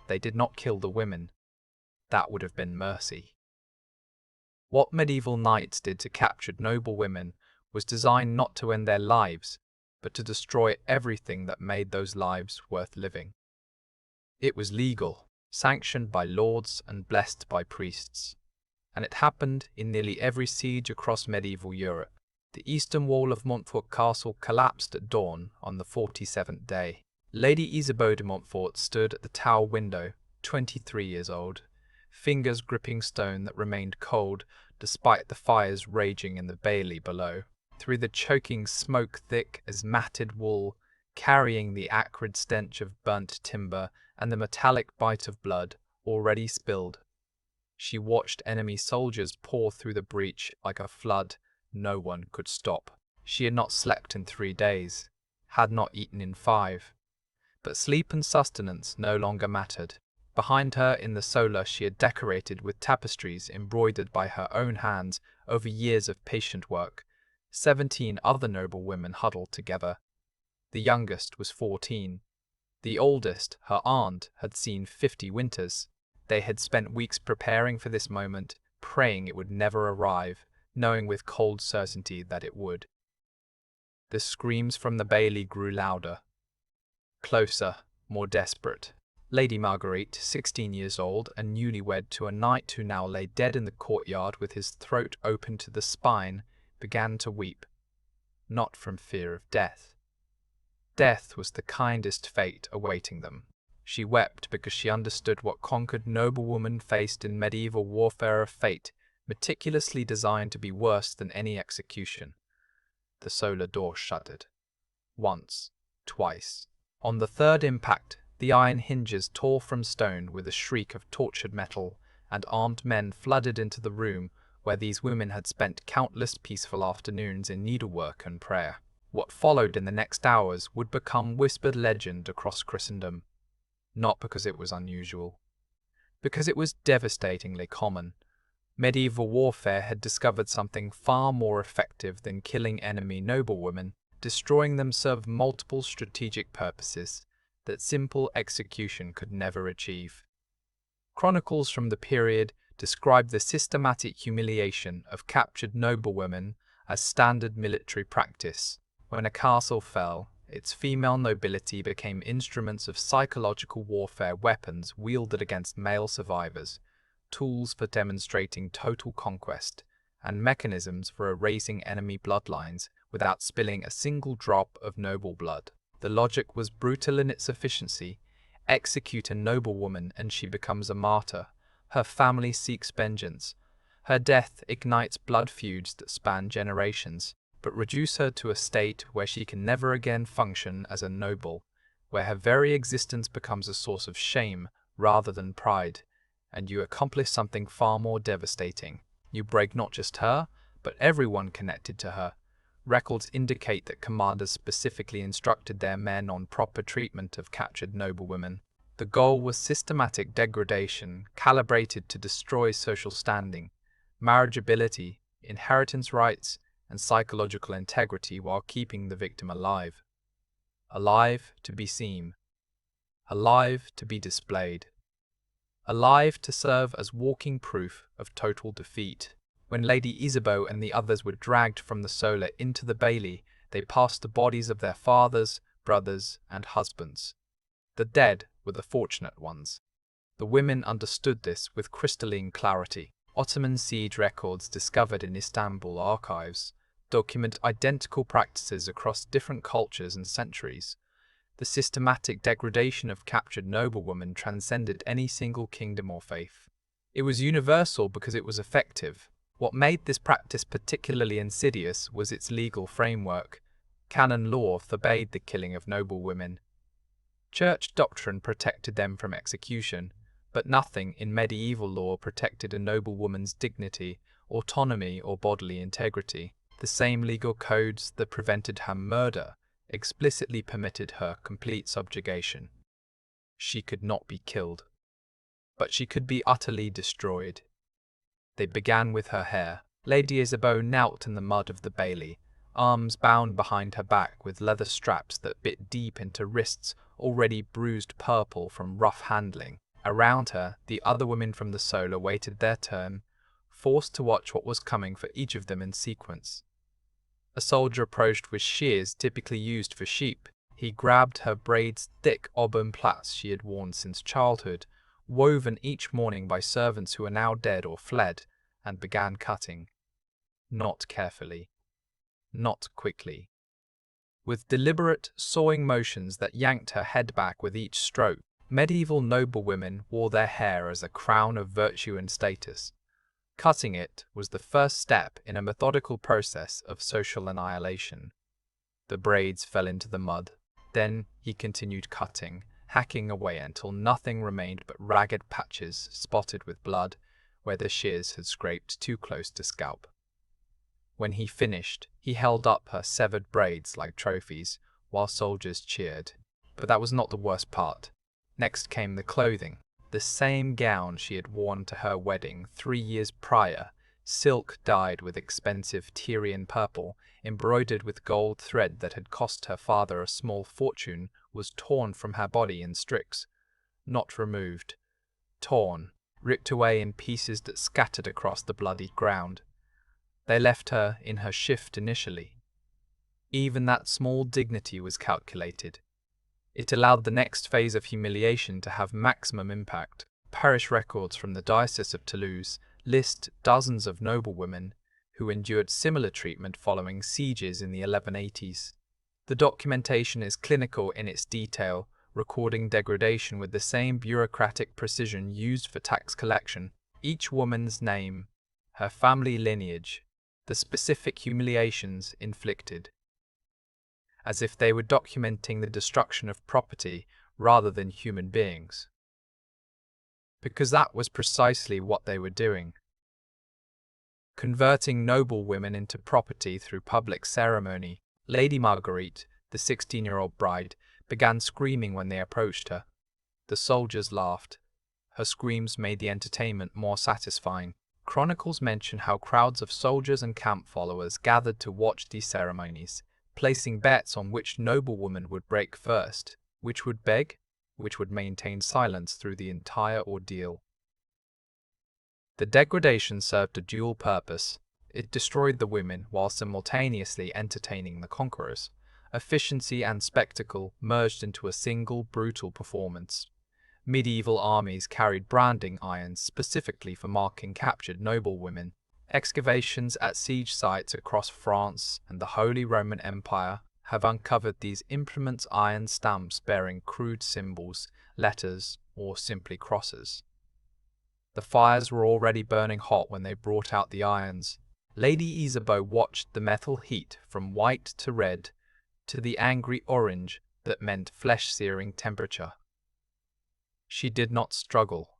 They did not kill the women. That would have been mercy. What medieval knights did to captured noblewomen was designed not to end their lives, but to destroy everything that made those lives worth living. It was legal, sanctioned by lords and blessed by priests, and it happened in nearly every siege across medieval Europe. The eastern wall of Montfort Castle collapsed at dawn on the 47th day. Lady Isabeau de Montfort stood at the tower window, 23 years old, fingers gripping stone that remained cold despite the fires raging in the bailey below. Through the choking smoke thick as matted wool, carrying the acrid stench of burnt timber and the metallic bite of blood already spilled, she watched enemy soldiers pour through the breach like a flood no one could stop. She had not slept in 3 days, had not eaten in 5. But sleep and sustenance no longer mattered. Behind her in the solar she had decorated with tapestries embroidered by her own hands over years of patient work. 17 other noble women huddled together. The youngest was 14. The oldest, her aunt, had seen 50 winters. They had spent weeks preparing for this moment, praying it would never arrive, knowing with cold certainty that it would. The screams from the bailey grew louder. Closer, more desperate. Lady Marguerite, 16 years old and newlywed to a knight who now lay dead in the courtyard with his throat open to the spine, began to weep. Not from fear of death. Death was the kindest fate awaiting them. She wept because she understood what conquered noblewomen faced in medieval warfare, of fate meticulously designed to be worse than any execution. The solar door shuddered. Once, twice. On the third impact, the iron hinges tore from stone with a shriek of tortured metal, and armed men flooded into the room where these women had spent countless peaceful afternoons in needlework and prayer. What followed in the next hours would become whispered legend across Christendom, not because it was unusual, because it was devastatingly common. Medieval warfare had discovered something far more effective than killing enemy noblewomen. Destroying them served multiple strategic purposes that simple execution could never achieve. Chronicles from the period describe the systematic humiliation of captured noblewomen as standard military practice. When a castle fell, its female nobility became instruments of psychological warfare, weapons wielded against male survivors, tools for demonstrating total conquest, and mechanisms for erasing enemy bloodlines without spilling a single drop of noble blood. The logic was brutal in its efficiency. Execute a noblewoman and she becomes a martyr. Her family seeks vengeance. Her death ignites blood feuds that span generations, but reduce her to a state where she can never again function as a noble, where her very existence becomes a source of shame rather than pride, and you accomplish something far more devastating. You break not just her, but everyone connected to her. Records indicate that commanders specifically instructed their men on proper treatment of captured noblewomen. The goal was systematic degradation, calibrated to destroy social standing, marriageability, inheritance rights, and psychological integrity while keeping the victim alive. Alive to be seen. Alive to be displayed. Alive to serve as walking proof of total defeat. When Lady Isabeau and the others were dragged from the solar into the bailey, they passed the bodies of their fathers, brothers, and husbands. The dead were the fortunate ones. The women understood this with crystalline clarity. Ottoman siege records discovered in Istanbul archives document identical practices across different cultures and centuries. The systematic degradation of captured noblewomen transcended any single kingdom or faith. It was universal because it was effective. What made this practice particularly insidious was its legal framework. Canon law forbade the killing of noblewomen. Church doctrine protected them from execution, but nothing in medieval law protected a noblewoman's dignity, autonomy, or bodily integrity. The same legal codes that prevented her murder explicitly permitted her complete subjugation. She could not be killed, but she could be utterly destroyed. They began with her hair. Lady Isabeau knelt in the mud of the bailey, arms bound behind her back with leather straps that bit deep into wrists already bruised purple from rough handling. Around her, the other women from the soul awaited their turn, forced to watch what was coming for each of them in sequence. A soldier approached with shears typically used for sheep. He grabbed her braids, thick auburn plaits she had worn since childhood, woven each morning by servants who are now dead or fled, and began cutting. Not carefully. Not quickly. With deliberate, sawing motions that yanked her head back with each stroke, medieval noblewomen wore their hair as a crown of virtue and status. Cutting it was the first step in a methodical process of social annihilation. The braids fell into the mud. Then he continued cutting, hacking away until nothing remained but ragged patches spotted with blood where the shears had scraped too close to scalp. When he finished, he held up her severed braids like trophies, while soldiers cheered. But that was not the worst part. Next came the clothing. The same gown she had worn to her wedding 3 years prior, silk dyed with expensive Tyrian purple, embroidered with gold thread that had cost her father a small fortune, was torn from her body in strips. Not removed. Torn, ripped away in pieces that scattered across the bloody ground. They left her in her shift initially. Even that small dignity was calculated. It allowed the next phase of humiliation to have maximum impact. Parish records from the Diocese of Toulouse list dozens of noblewomen who endured similar treatment following sieges in the 1180s. The documentation is clinical in its detail, recording degradation with the same bureaucratic precision used for tax collection. Each woman's name, her family lineage, the specific humiliations inflicted, as if they were documenting the destruction of property rather than human beings. Because that was precisely what they were doing. Converting noblewomen into property through public ceremony, Lady Marguerite, the 16-year-old bride, began screaming when they approached her. The soldiers laughed. Her screams made the entertainment more satisfying. Chronicles mention how crowds of soldiers and camp followers gathered to watch these ceremonies, placing bets on which noblewoman would break first, which would beg, which would maintain silence through the entire ordeal. The degradation served a dual purpose. It destroyed the women while simultaneously entertaining the conquerors. Efficiency and spectacle merged into a single brutal performance. Medieval armies carried branding irons specifically for marking captured noblewomen. Excavations at siege sites across France and the Holy Roman Empire have uncovered these implements, iron stamps bearing crude symbols, letters, or simply crosses. The fires were already burning hot when they brought out the irons. Lady Isabeau watched the metal heat from white to red to the angry orange that meant flesh-searing temperature. She did not struggle.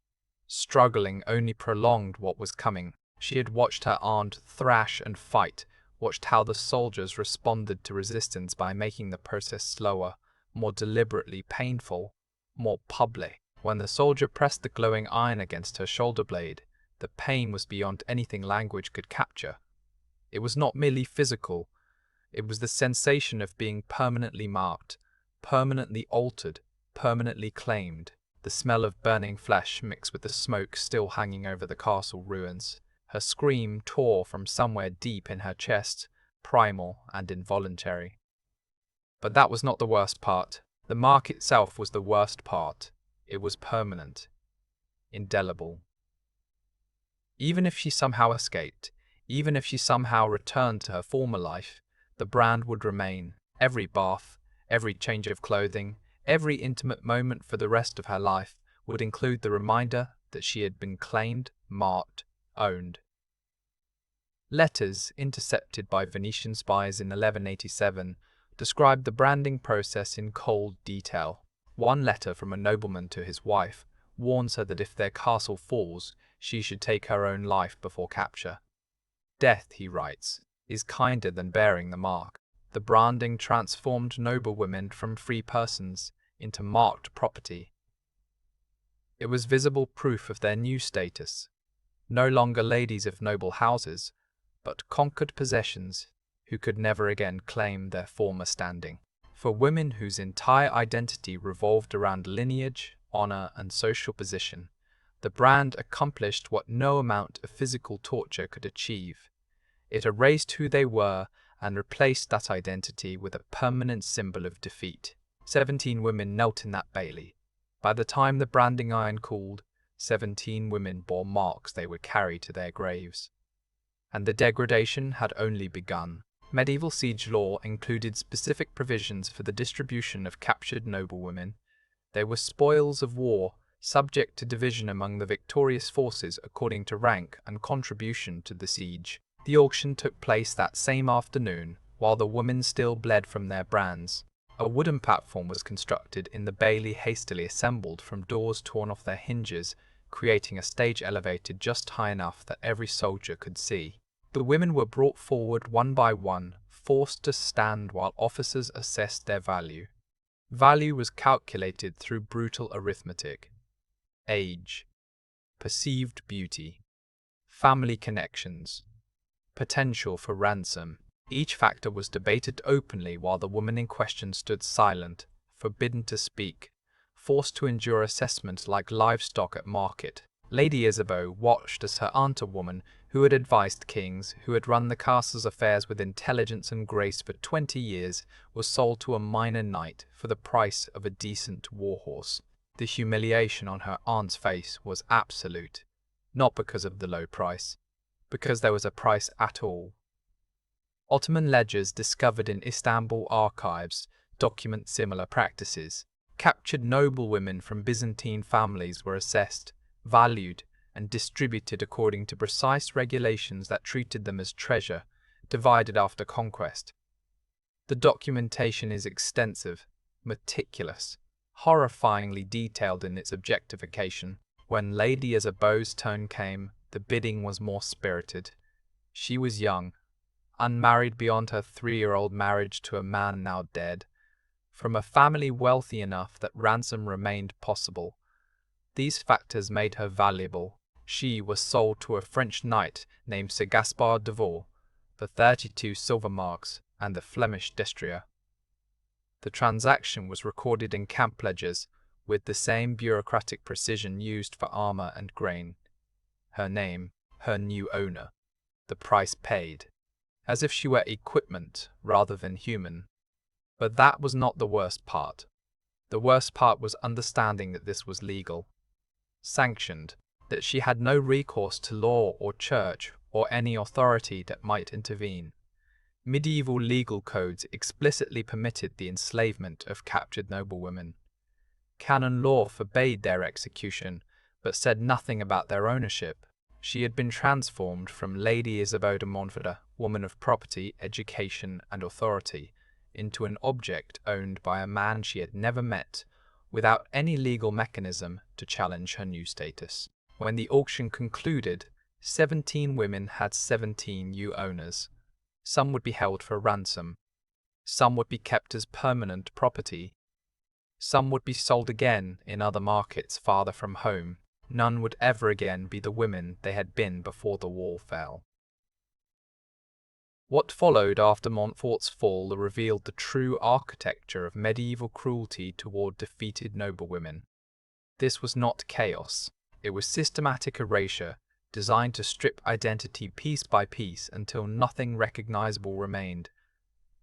Struggling only prolonged what was coming. She had watched her aunt thrash and fight, watched how the soldiers responded to resistance by making the process slower, more deliberately painful, more public. When the soldier pressed the glowing iron against her shoulder blade, the pain was beyond anything language could capture. It was not merely physical, it was the sensation of being permanently marked, permanently altered, permanently claimed. The smell of burning flesh mixed with the smoke still hanging over the castle ruins. Her scream tore from somewhere deep in her chest, primal and involuntary. But that was not the worst part. The mark itself was the worst part. It was permanent, indelible. Even if she somehow escaped, even if she somehow returned to her former life, the brand would remain. Every bath, every change of clothing, every intimate moment for the rest of her life would include the reminder that she had been claimed, marked, owned. Letters intercepted by Venetian spies in 1187 described the branding process in cold detail. One letter from a nobleman to his wife warns her that if their castle falls, she should take her own life before capture. Death, he writes, is kinder than bearing the mark. The branding transformed noblewomen from free persons into marked property. It was visible proof of their new status, no longer ladies of noble houses, but conquered possessions who could never again claim their former standing. For women whose entire identity revolved around lineage, honor, and social position. The brand accomplished what no amount of physical torture could achieve. It erased who they were and replaced that identity with a permanent symbol of defeat. 17 women knelt in that bailey. By the time the branding iron cooled, 17 women bore marks they would carry to their graves. And the degradation had only begun. Medieval siege law included specific provisions for the distribution of captured noblewomen. They were spoils of war, subject to division among the victorious forces according to rank and contribution to the siege. The auction took place that same afternoon, while the women still bled from their brands. A wooden platform was constructed in the bailey hastily assembled from doors torn off their hinges, creating a stage elevated just high enough that every soldier could see. The women were brought forward one by one, forced to stand while officers assessed their value. Value was calculated through brutal arithmetic. Age, perceived beauty, family connections, potential for ransom. Each factor was debated openly while the woman in question stood silent, forbidden to speak, forced to endure assessment like livestock at market. Lady Isabeau watched as her aunt, a woman who had advised kings, who had run the castle's affairs with intelligence and grace for 20 years, was sold to a minor knight for the price of a decent warhorse. The humiliation on her aunt's face was absolute, not because of the low price, because there was a price at all. Ottoman ledgers discovered in Istanbul archives document similar practices. Captured noblewomen from Byzantine families were assessed, valued, and distributed according to precise regulations that treated them as treasure, divided after conquest. The documentation is extensive, meticulous, horrifyingly detailed in its objectification. When Lady Isabeau's turn came, the bidding was more spirited. She was young, unmarried beyond her 3-year-old marriage to a man now dead, from a family wealthy enough that ransom remained possible. These factors made her valuable. She was sold to a French knight named Sir Gaspard de Vaux for 32 silver marks and the Flemish destrier. The transaction was recorded in camp ledgers with the same bureaucratic precision used for armor and grain. Her name, her new owner, the price paid, as if she were equipment rather than human. But that was not the worst part. The worst part was understanding that this was legal, sanctioned, that she had no recourse to law or church or any authority that might intervene. Medieval legal codes explicitly permitted the enslavement of captured noblewomen. Canon law forbade their execution, but said nothing about their ownership. She had been transformed from Lady Isabeau de Montfort, woman of property, education, and authority, into an object owned by a man she had never met, without any legal mechanism to challenge her new status. When the auction concluded, 17 women had 17 new owners. Some would be held for ransom. Some would be kept as permanent property. Some would be sold again in other markets farther from home. None would ever again be the women they had been before the wall fell. What followed after Montfort's fall revealed the true architecture of medieval cruelty toward defeated noblewomen. This was not chaos. It was systematic erasure, designed to strip identity piece by piece until nothing recognizable remained.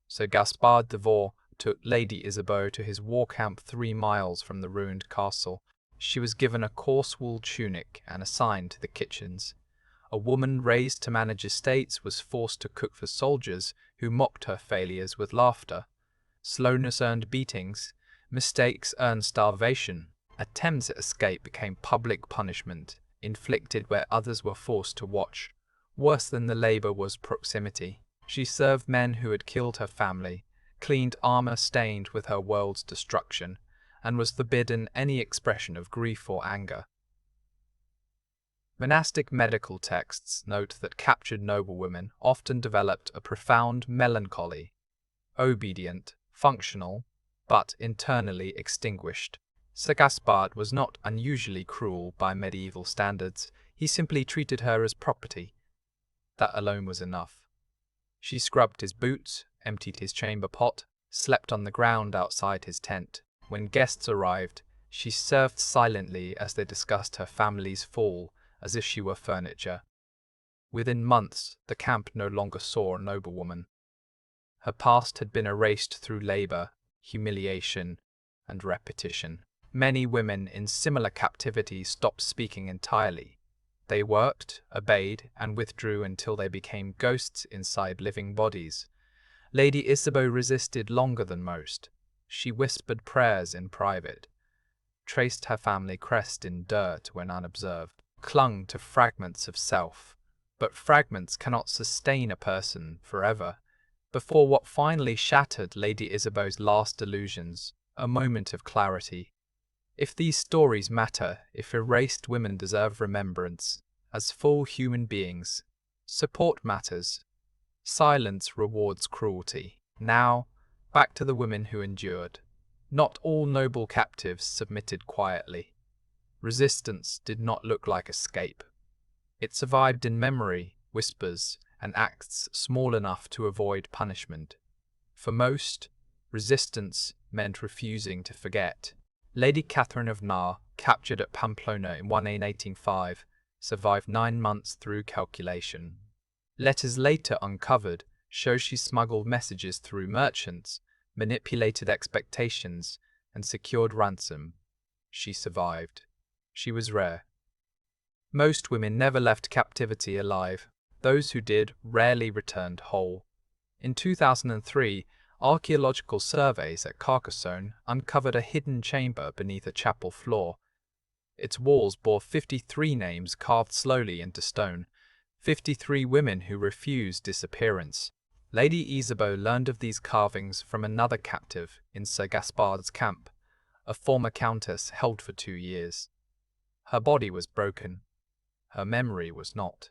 Sir Gaspard de Vaux took Lady Isabeau to his war camp 3 miles from the ruined castle. She was given a coarse wool tunic and assigned to the kitchens. A woman raised to manage estates was forced to cook for soldiers who mocked her failures with laughter. Slowness earned beatings, mistakes earned starvation. Attempts at escape became public punishment, inflicted where others were forced to watch. Worse than the labor was proximity. She served men who had killed her family, cleaned armor stained with her world's destruction, and was forbidden any expression of grief or anger. Monastic medical texts note that captured noblewomen often developed a profound melancholy, obedient, functional, but internally extinguished. Sir Gaspard was not unusually cruel by medieval standards. He simply treated her as property. That alone was enough. She scrubbed his boots, emptied his chamber pot, slept on the ground outside his tent. When guests arrived, She served silently as they discussed her family's fall as if she were furniture. Within months, the camp no longer saw a noblewoman. Her past had been erased through labor, humiliation, and repetition. Many women in similar captivity stopped speaking entirely. They worked, obeyed, and withdrew until they became ghosts inside living bodies. Lady Isabeau resisted longer than most. She whispered prayers in private, traced her family crest in dirt when unobserved, clung to fragments of self. But fragments cannot sustain a person forever. Before what finally shattered Lady Isabeau's last illusions, a moment of clarity. If these stories matter, if erased women deserve remembrance, as full human beings, support matters. Silence rewards cruelty. Now, back to the women who endured. Not all noble captives submitted quietly. Resistance did not look like escape. It survived in memory, whispers, and acts small enough to avoid punishment. For most, resistance meant refusing to forget. Lady Catherine of Nar, captured at Pamplona in 1805, survived 9 months through calculation. Letters later uncovered show she smuggled messages through merchants, manipulated expectations, and secured ransom. She survived. She was rare. Most women never left captivity alive. Those who did rarely returned whole. In 2003, archaeological surveys at Carcassonne uncovered a hidden chamber beneath a chapel floor. Its walls bore 53 names carved slowly into stone, 53 women who refused disappearance. Lady Isabeau learned of these carvings from another captive in Sir Gaspard's camp, a former countess held for 2 years. Her body was broken. Her memory was not.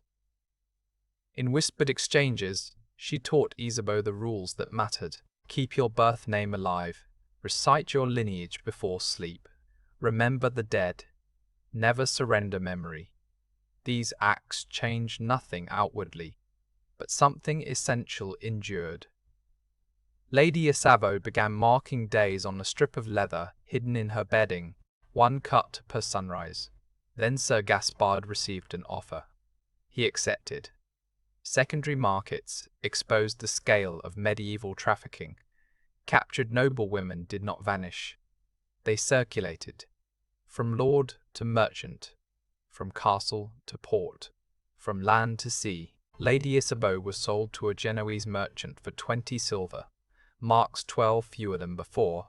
In whispered exchanges, she taught Isabeau the rules that mattered. Keep your birth name alive. Recite your lineage before sleep. Remember the dead. Never surrender memory. These acts changed nothing outwardly, but something essential endured. Lady Isabeau began marking days on a strip of leather hidden in her bedding, 1 cut per sunrise. Then Sir Gaspard received an offer. He accepted. Secondary markets exposed the scale of medieval trafficking. Captured noblewomen did not vanish. They circulated, from lord to merchant, from castle to port, from land to sea. Lady Isabeau was sold to a Genoese merchant for 20 silver, marks 12 fewer than before.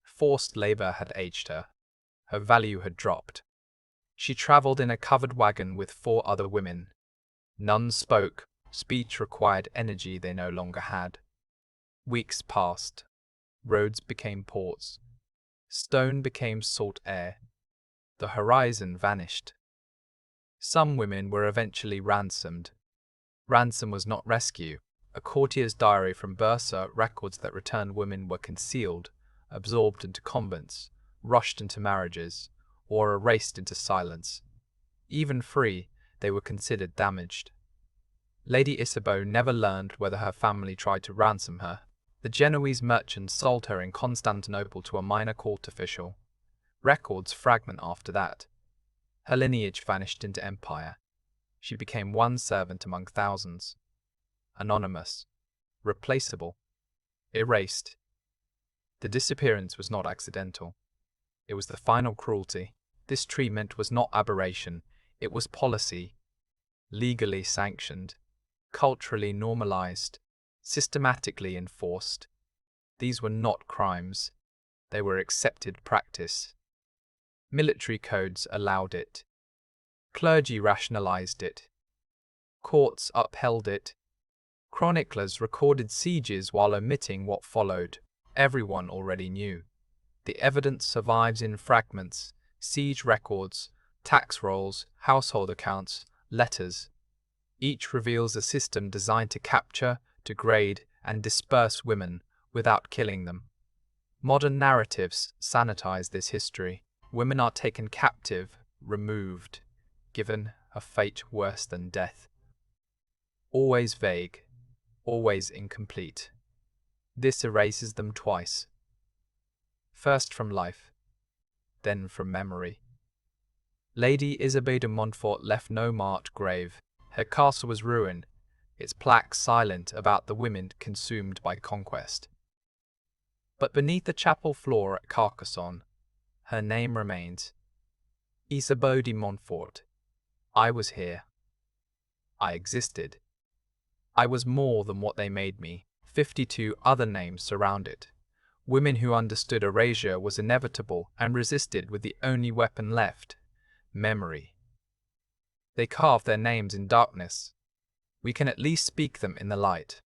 Forced labor had aged her. Her value had dropped. She travelled in a covered wagon with 4 other women. None spoke. Speech required energy they no longer had. Weeks passed. Roads became ports. Stone became salt air. The horizon vanished. Some women were eventually ransomed. Ransom was not rescue. A courtier's diary from Bursa records that returned women were concealed, absorbed into convents, rushed into marriages, or erased into silence. Even free, they were considered damaged. Lady Isabeau never learned whether her family tried to ransom her. The Genoese merchant sold her in Constantinople to a minor court official. Records fragment after that. Her lineage vanished into empire. She became one servant among thousands. Anonymous. Replaceable. Erased. The disappearance was not accidental. It was the final cruelty. This treatment was not aberration. It was policy. Legally sanctioned. Culturally normalized. Systematically enforced. These were not crimes. They were accepted practice. Military codes allowed it. Clergy rationalized it. Courts upheld it. Chroniclers recorded sieges while omitting what followed. Everyone already knew. The evidence survives in fragments, siege records, tax rolls, household accounts, letters. Each reveals a system designed to capture, degrade, and disperse women without killing them. Modern narratives sanitize this history. Women are taken captive, removed, given a fate worse than death. Always vague, always incomplete. This erases them twice. First from life. then from memory. Lady Isabel de Montfort left no marked grave. Her castle was ruined, its plaques silent about the women consumed by conquest. But beneath the chapel floor at Carcassonne, her name remains. Isabeau de Montfort. I was here. I existed. I was more than what they made me. 52 other names surround it. Women who understood erasure was inevitable and resisted with the only weapon left, memory. They carved their names in darkness. We can at least speak them in the light.